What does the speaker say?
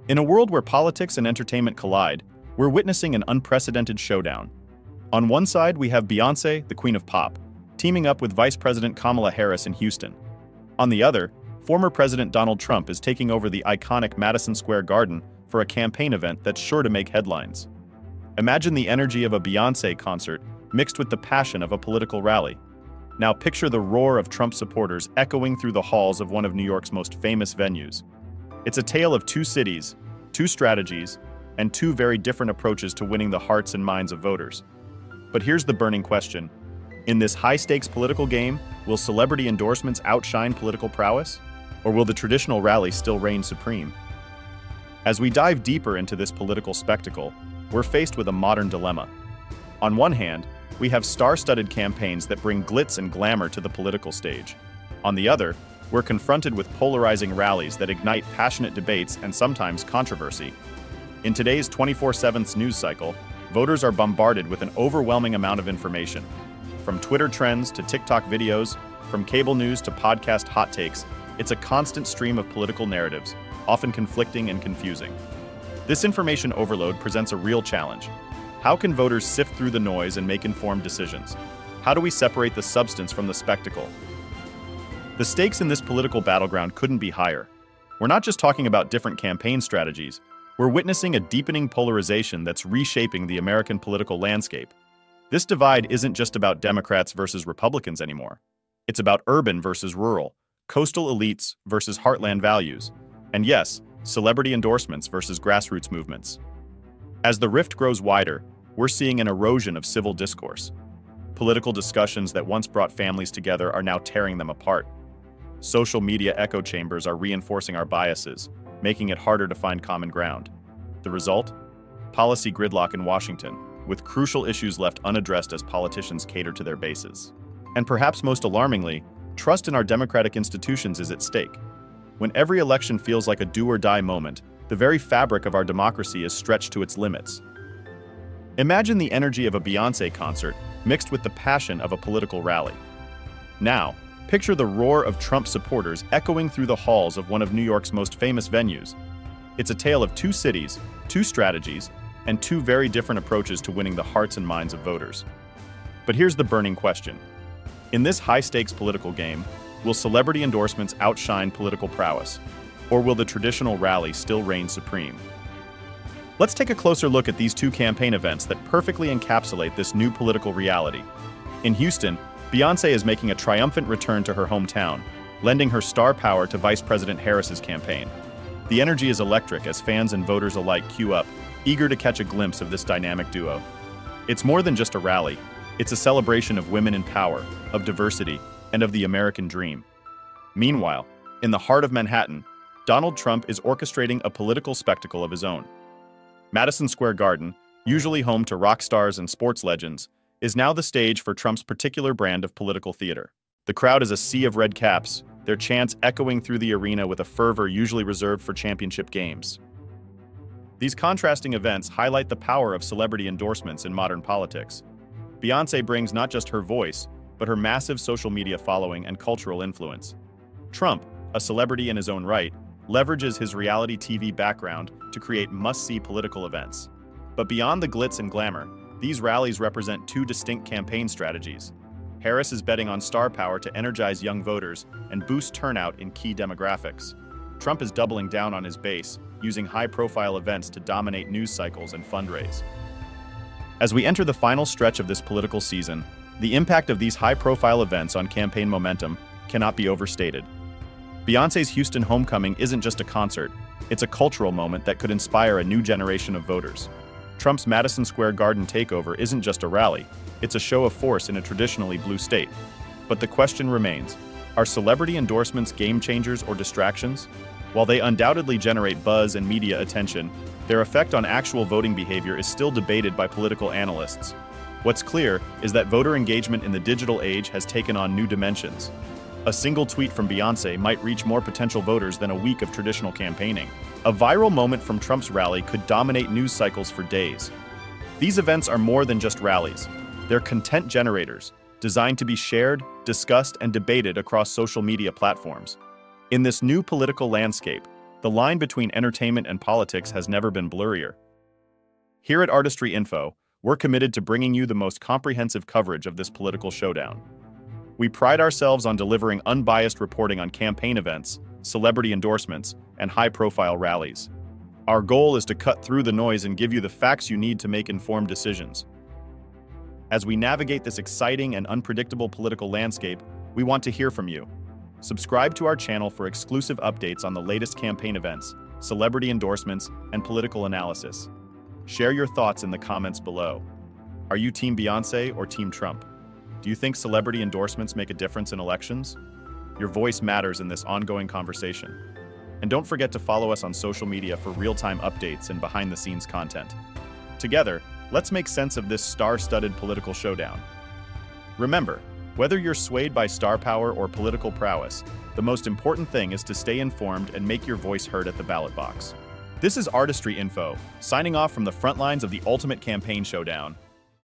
In a world where politics and entertainment collide, we're witnessing an unprecedented showdown. On one side, we have Beyoncé, the Queen of Pop, teaming up with Vice President Kamala Harris in Houston. On the other, former President Donald Trump is taking over the iconic Madison Square Garden for a campaign event that's sure to make headlines. Imagine the energy of a Beyoncé concert mixed with the passion of a political rally. Now picture the roar of Trump supporters echoing through the halls of one of New York's most famous venues. It's a tale of two cities, two strategies, and two very different approaches to winning the hearts and minds of voters. But here's the burning question. In this high-stakes political game, will celebrity endorsements outshine political prowess? Or will the traditional rally still reign supreme? As we dive deeper into this political spectacle, we're faced with a modern dilemma. On one hand, we have star-studded campaigns that bring glitz and glamour to the political stage. On the other, we're confronted with polarizing rallies that ignite passionate debates and sometimes controversy. In today's 24/7 news cycle, voters are bombarded with an overwhelming amount of information. From Twitter trends to TikTok videos, from cable news to podcast hot takes, it's a constant stream of political narratives, often conflicting and confusing. This information overload presents a real challenge. How can voters sift through the noise and make informed decisions? How do we separate the substance from the spectacle? The stakes in this political battleground couldn't be higher. We're not just talking about different campaign strategies. We're witnessing a deepening polarization that's reshaping the American political landscape. This divide isn't just about Democrats versus Republicans anymore. It's about urban versus rural, coastal elites versus heartland values, and yes, celebrity endorsements versus grassroots movements. As the rift grows wider, we're seeing an erosion of civil discourse. Political discussions that once brought families together are now tearing them apart. Social media echo chambers are reinforcing our biases, making it harder to find common ground. The result? Policy gridlock in Washington, with crucial issues left unaddressed as politicians cater to their bases. And perhaps most alarmingly, trust in our democratic institutions is at stake. When every election feels like a do-or-die moment, the very fabric of our democracy is stretched to its limits. Imagine the energy of a Beyoncé concert mixed with the passion of a political rally. Now, picture the roar of Trump supporters echoing through the halls of one of New York's most famous venues. It's a tale of two cities, two strategies, and two very different approaches to winning the hearts and minds of voters. But here's the burning question. In this high-stakes political game, will celebrity endorsements outshine political prowess? Or will the traditional rally still reign supreme? Let's take a closer look at these two campaign events that perfectly encapsulate this new political reality. In Houston, Beyoncé is making a triumphant return to her hometown, lending her star power to Vice President Harris's campaign. The energy is electric as fans and voters alike queue up, eager to catch a glimpse of this dynamic duo. It's more than just a rally. It's a celebration of women in power, of diversity, and of the American dream. Meanwhile, in the heart of Manhattan, Donald Trump is orchestrating a political spectacle of his own. Madison Square Garden, usually home to rock stars and sports legends, is now the stage for Trump's particular brand of political theater. The crowd is a sea of red caps, their chants echoing through the arena with a fervor usually reserved for championship games. These contrasting events highlight the power of celebrity endorsements in modern politics. Beyoncé brings not just her voice, but her massive social media following and cultural influence. Trump, a celebrity in his own right, leverages his reality TV background to create must-see political events. But beyond the glitz and glamour, these rallies represent two distinct campaign strategies. Harris is betting on star power to energize young voters and boost turnout in key demographics. Trump is doubling down on his base, using high-profile events to dominate news cycles and fundraise. As we enter the final stretch of this political season, the impact of these high-profile events on campaign momentum cannot be overstated. Beyoncé's Houston homecoming isn't just a concert, it's a cultural moment that could inspire a new generation of voters. Trump's Madison Square Garden takeover isn't just a rally, it's a show of force in a traditionally blue state. But the question remains, are celebrity endorsements game changers or distractions? While they undoubtedly generate buzz and media attention, their effect on actual voting behavior is still debated by political analysts. What's clear is that voter engagement in the digital age has taken on new dimensions. A single tweet from Beyoncé might reach more potential voters than a week of traditional campaigning. A viral moment from Trump's rally could dominate news cycles for days. These events are more than just rallies. They're content generators, designed to be shared, discussed, and debated across social media platforms. In this new political landscape, The line between entertainment and politics has never been blurrier. Here at Artistry Info, we're committed to bringing you the most comprehensive coverage of this political showdown. We pride ourselves on delivering unbiased reporting on campaign events, celebrity endorsements, and high-profile rallies. Our goal is to cut through the noise and give you the facts you need to make informed decisions. As we navigate this exciting and unpredictable political landscape, we want to hear from you. Subscribe to our channel for exclusive updates on the latest campaign events, celebrity endorsements, and political analysis. Share your thoughts in the comments below. Are you Team Beyoncé or Team Trump? Do you think celebrity endorsements make a difference in elections? Your voice matters in this ongoing conversation. And don't forget to follow us on social media for real-time updates and behind-the-scenes content. Together, let's make sense of this star-studded political showdown. Remember, whether you're swayed by star power or political prowess, the most important thing is to stay informed and make your voice heard at the ballot box. This is Artistry Info, signing off from the front lines of the ultimate campaign showdown.